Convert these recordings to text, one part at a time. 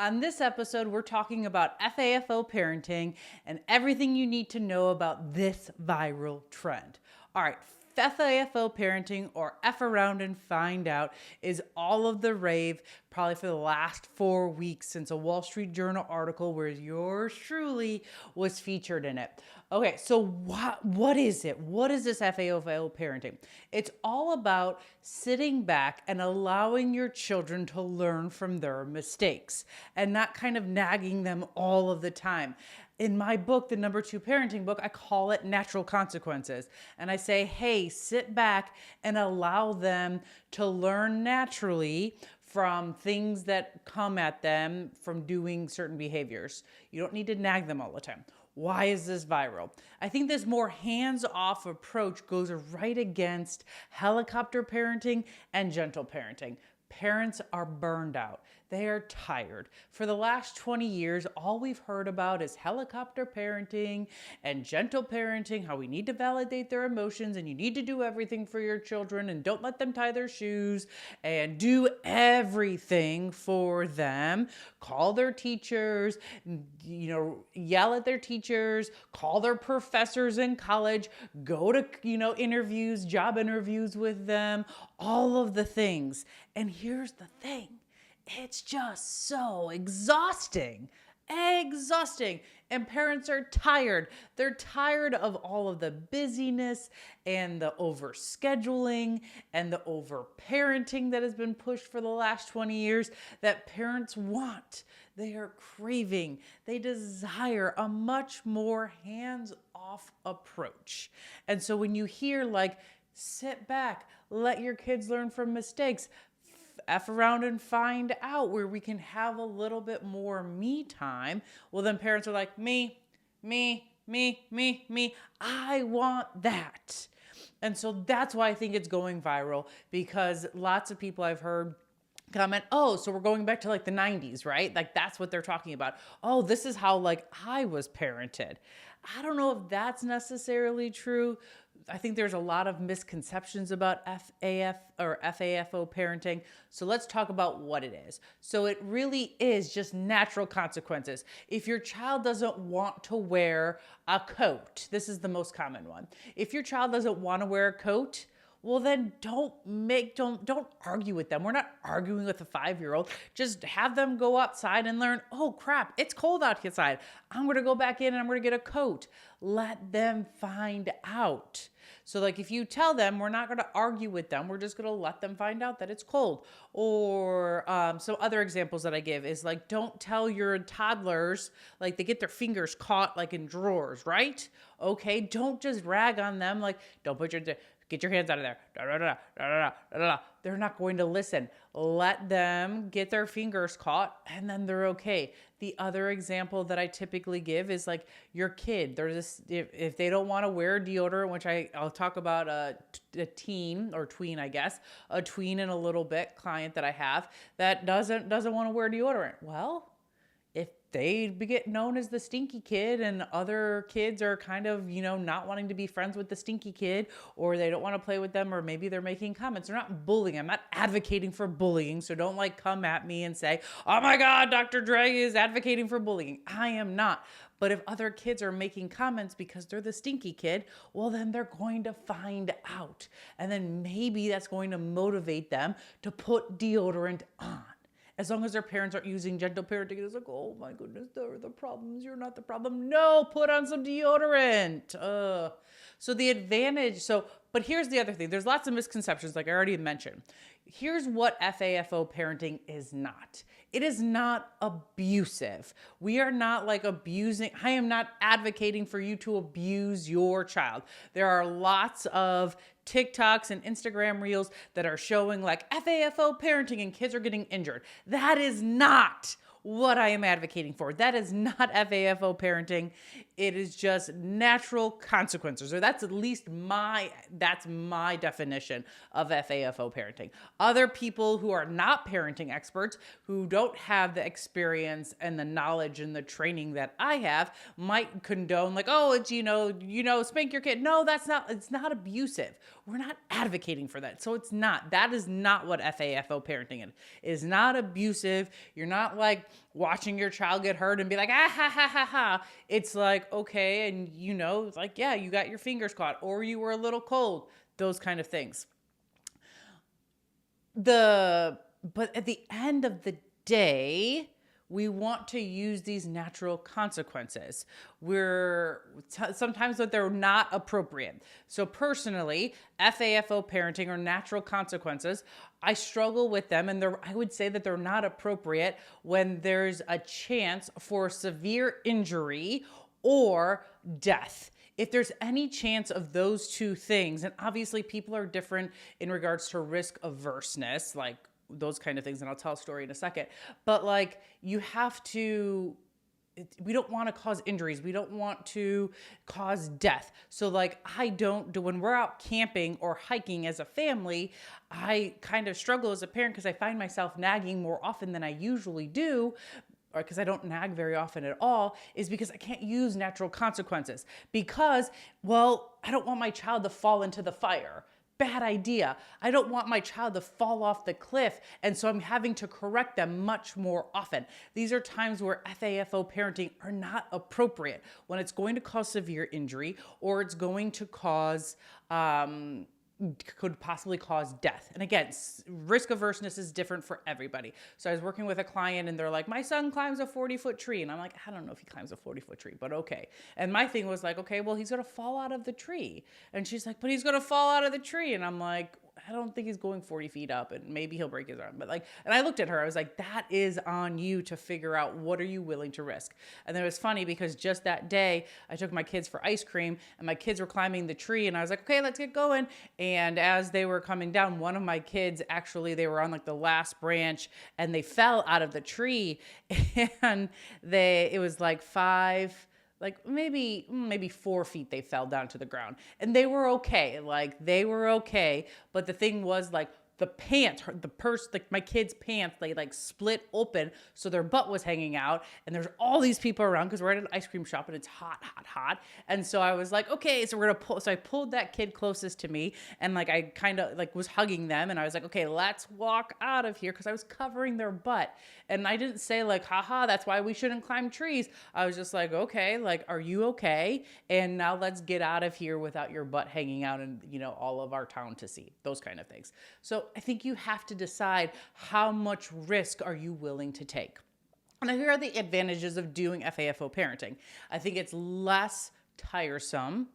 On this episode, we're talking about FAFO parenting and everything you need to know about this viral trend. All right, FAFO parenting, or F around and find out, is all of the rave probably for the last 4 weeks since a Wall Street Journal article where yours truly was featured in it. Okay, so what is it? What is this FAFO parenting? It's all about sitting back and allowing your children to learn from their mistakes and not kind of nagging them all of the time. In my book, the number 2 parenting book, I call it natural consequences. And I say, hey, sit back and allow them to learn naturally from things that come at them from doing certain behaviors. You don't need to nag them all the time. Why is this viral? I think this more hands-off approach goes right against helicopter parenting and gentle parenting. Parents are burned out. They are tired. For the last 20 years, all we've heard about is helicopter parenting and gentle parenting, how we need to validate their emotions and you need to do everything for your children and don't let them tie their shoes and do everything for them. Call their teachers, yell at their teachers, call their professors in college, go to, interviews, job interviews with them, all of the things. And here's the thing. It's just so exhausting. And parents are tired. They're tired of all of the busyness and the overscheduling and the overparenting that has been pushed for the last 20 years that parents want. They are craving. They desire a much more hands-off approach. And so when you hear sit back, let your kids learn from mistakes, F around and find out, where we can have a little bit more me time. Well, then parents are like, me. I want that. And so that's why I think it's going viral, because lots of people I've heard comment, oh, so we're going back to the 90s, right? That's what they're talking about. Oh, this is how I was parented. I don't know if that's necessarily true. I think there's a lot of misconceptions about FAFO parenting. So let's talk about what it is. So it really is just natural consequences. If your child doesn't want to wear a coat, this is the most common one. If your child doesn't want to wear a coat, well, then don't argue with them. We're not arguing with a 5-year-old. Just have them go outside and learn, oh crap, it's cold outside. I'm going to go back in and I'm going to get a coat. Let them find out. So if you tell them, we're not going to argue with them. We're just going to let them find out that it's cold. Or some other examples that I give is don't tell your toddlers, they get their fingers caught in drawers, right? Okay, don't just rag on them. Don't put get your hands out of there. They're not going to listen. Let them get their fingers caught and then they're okay. The other example that I typically give is your kid. If they don't want to wear deodorant, which I'll talk about a teen or tween, I guess, a tween in a little bit, client that I have that doesn't want to wear deodorant. Well, if they get known as the stinky kid and other kids are kind of, not wanting to be friends with the stinky kid, or they don't want to play with them, or maybe they're making comments. They're not bullying. I'm not advocating for bullying. So don't come at me and say, oh my God, Dr. Dre is advocating for bullying. I am not. But if other kids are making comments because they're the stinky kid, well, then they're going to find out. And then maybe that's going to motivate them to put deodorant on. As long as their parents aren't using gentle parenting, it's oh my goodness, there are the problems. You're not the problem. No, put on some deodorant. So the advantage, but here's the other thing. There's lots of misconceptions, like I already mentioned. Here's what FAFO parenting is not. It is not abusive. We are not abusing. I am not advocating for you to abuse your child. There are lots of TikToks and Instagram reels that are showing FAFO parenting and kids are getting injured. That is not what I am advocating for. That is not FAFO parenting. It is just natural consequences, or that's at least my definition of FAFO parenting. Other people who are not parenting experts, who don't have the experience and the knowledge and the training that I have, might condone it's, spank your kid. No, it's not abusive. We're not advocating for that. So that is not what FAFO parenting is. It is not abusive. You're not watching your child get hurt and be like, ah, ha, ha, ha, ha. It's like, okay. And it's like, yeah, you got your fingers caught or you were a little cold, those kind of things. But at the end of the day, we want to use these natural consequences. Sometimes they're not appropriate. So personally, FAFO parenting or natural consequences, I struggle with them, and I would say that they're not appropriate when there's a chance for severe injury or death. If there's any chance of those two things, and obviously people are different in regards to risk averseness, like those kind of things, and I'll tell a story in a second, but like you have to, we don't want to cause injuries. We don't want to cause death. So like when we're out camping or hiking as a family, I kind of struggle as a parent because I find myself nagging more often than I usually do, or because I don't nag very often at all, is because I can't use natural consequences because, well, I don't want my child to fall into the fire. Bad idea. I don't want my child to fall off the cliff. And so I'm having to correct them much more often. These are times where FAFO parenting are not appropriate when it's going to cause severe injury or it's going to could possibly cause death. And again, risk averseness is different for everybody. So I was working with a client and they're like, my son climbs a 40-foot tree. And I'm like, I don't know if he climbs a 40-foot tree, but okay. And my thing was like, okay, well, he's going to fall out of the tree. And she's like, but he's going to fall out of the tree. And I'm like, I don't think he's going 40 feet up and maybe he'll break his arm. But and I looked at her, I was like, that is on you to figure out what are you willing to risk. And then it was funny because just that day I took my kids for ice cream and my kids were climbing the tree and I was like, okay, let's get going. And as they were coming down, one of my kids, actually, they were on the last branch and they fell out of the tree and it was maybe 4 feet they fell down to the ground and they were okay. But the thing was my kids' pants, they split open. So their butt was hanging out and there's all these people around because we're at an ice cream shop and it's hot, hot, hot. And so I was like, okay, so we're going to pull. So I pulled that kid closest to me and I kind of was hugging them. And I was like, okay, let's walk out of here. Cause I was covering their butt. And I didn't say haha, that's why we shouldn't climb trees. I was just like, okay, are you okay? And now let's get out of here without your butt hanging out and, all of our town to see, those kind of things. So I think you have to decide how much risk are you willing to take. And here are the advantages of doing FAFO parenting. I think it's less tiresome.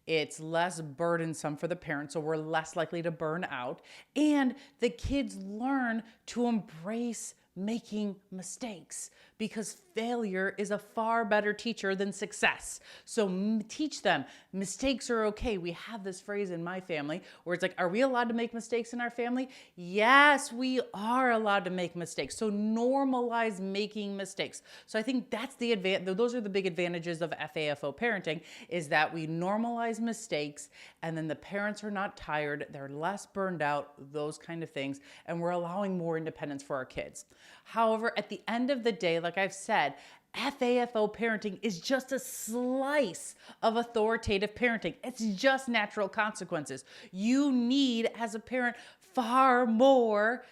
It's less burdensome for the parents, so we're less likely to burn out. And the kids learn to embrace making mistakes because failure is a far better teacher than success. So teach them mistakes are okay. We have this phrase in my family where it's are we allowed to make mistakes in our family? Yes, we are allowed to make mistakes. So normalize making mistakes. So I think that's those are the big advantages of FAFO parenting, is that we normalize mistakes and then the parents are not tired, they're less burned out, those kind of things, and we're allowing more independence for our kids. However, at the end of the day, like I've said, FAFO parenting is just a slice of authoritative parenting. It's just natural consequences. You need, as a parent, far more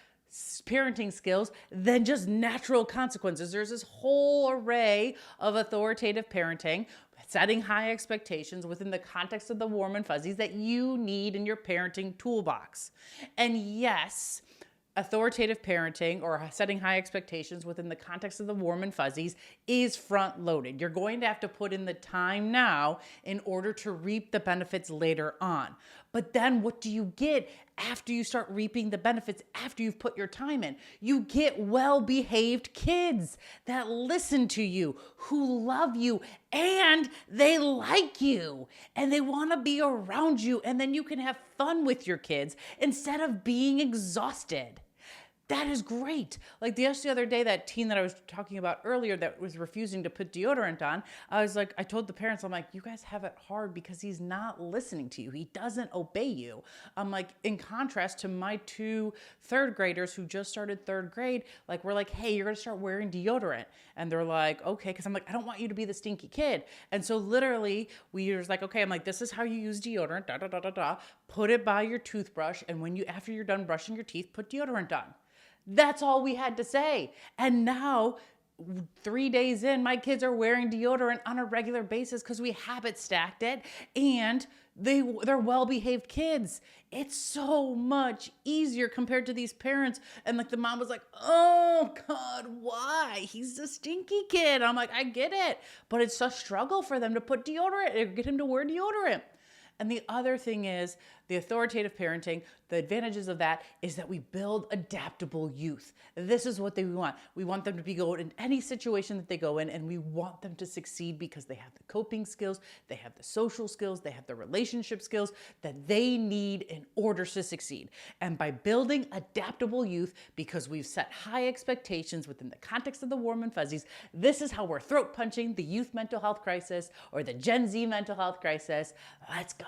parenting skills than just natural consequences. There's this whole array of authoritative parenting, setting high expectations within the context of the warm and fuzzies that you need in your parenting toolbox. And yes, authoritative parenting or setting high expectations within the context of the warm and fuzzies is front loaded. You're going to have to put in the time now in order to reap the benefits later on. But then what do you get after you start reaping the benefits, after you've put your time in? You get well-behaved kids that listen to you, who love you, and they like you, and they want to be around you, and then you can have fun with your kids instead of being exhausted. That is great. Just the other day, that teen that I was talking about earlier that was refusing to put deodorant on, I told the parents, I'm like, you guys have it hard because he's not listening to you. He doesn't obey you. I'm like, in contrast to my 2 third graders who just started 3rd grade, we're like, hey, you're going to start wearing deodorant. And they're like, okay. Cause I'm like, I don't want you to be the stinky kid. And so literally we were like, okay, I'm like, this is how you use deodorant, put it by your toothbrush. And after you're done brushing your teeth, put deodorant on. That's all we had to say. And now 3 days in, my kids are wearing deodorant on a regular basis because we habit stacked it, and they're well-behaved kids. It's so much easier compared to these parents. And like the mom was like, oh God, why? He's a stinky kid. I'm like, I get it, but it's a struggle for them to put deodorant or get him to wear deodorant. And the other thing is the authoritative parenting. The advantages of that is that we build adaptable youth. This is what we want. We want them to be good in any situation that they go in, and we want them to succeed because they have the coping skills, they have the social skills, they have the relationship skills that they need in order to succeed. And by building adaptable youth, because we've set high expectations within the context of the warm and fuzzies, this is how we're throat punching the youth mental health crisis or the Gen Z mental health crisis. Let's go.